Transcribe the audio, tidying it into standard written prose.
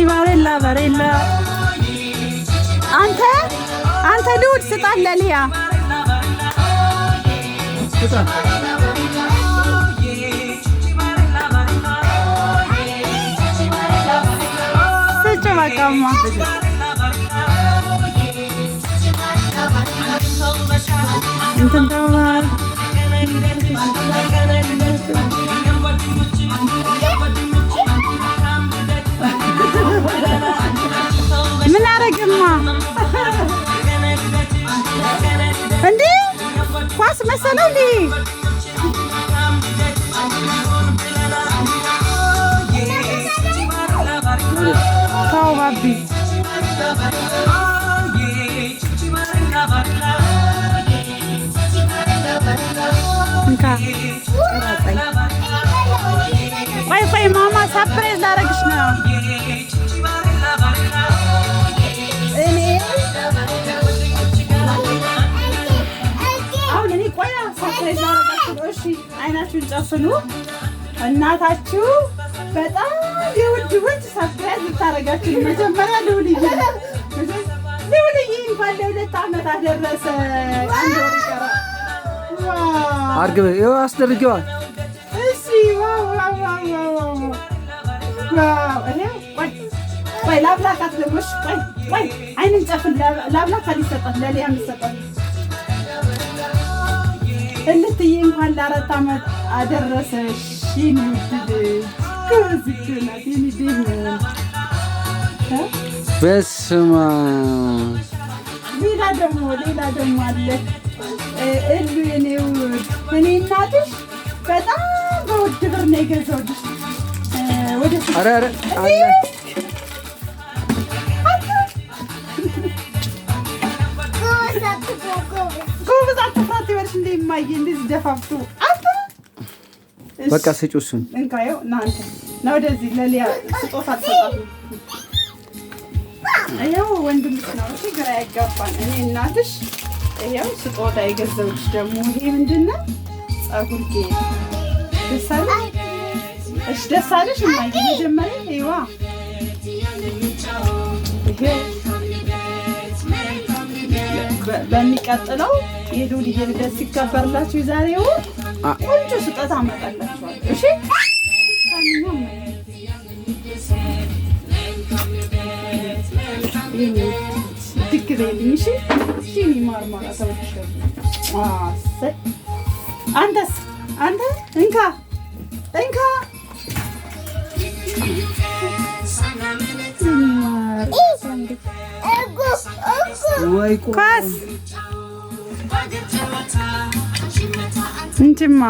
ባሬላ አንተ ልውድ ስጣት ለሊያ ስጭ በቃማ እንትን ተባል ምን አረግማ እንዴ ኳስ መሰለው እንዴ ታው ባቢ እንካ ቆይ ማማ ሰርፕራይዝ ላደርግሽ ነው አይናችሁን ጨፍኑ እናታችሁ በጣም የውድ ሰርፕራይዝ ልታረጋችሁ መጀመሪያ ልውልዬ እንኳን ለ2 ዓመት አደረሰ አንድ ወር ይቀራል አርግበ ይኸው አስደርገዋል እሺ ዋው ቆይ ላብላካት ደግሞ ቆይ አይንን ጨፍን ላብላካት ይሰጣል ለሊያ ይሰጣል እንትዬ እንኳን ለ4 ዓመት አደረሰሽ በስመ ሌላ ደግሞ አለ እሉ የኔው እኔ እናትሽ በጣም በውድ ብር ነው የገዛሁልሽ ወደ ኧረ አለ እንደማይ እንደዚህ ደፋፍቱ በቃ ስጪውሱን እንካየው እናንተ ነው ወደዚህ ለሊያ ስጦታ ተሰጣጡ አየው ወንድምሽ ነው እሺ ግራ ያጋባን እኔ እናትሽ አየው ስጦታ የገዛሁልሽ ደግሞ ይሄ ምንድነው ጸጉር ጌጥ ደሳለሽ ማይ መጀመሪያ ይዋ በሚቀጥለው የዱልዬ ልደት ሲከበርላችሁ ዛሬው ቆንጆ ስጦታ አመጣላችኋለሁ እሺ ድግበልኝ እሺ እሺ ማርማራ ተወጥሽ አንተ እንካ ወይ ኳስ እንጂማ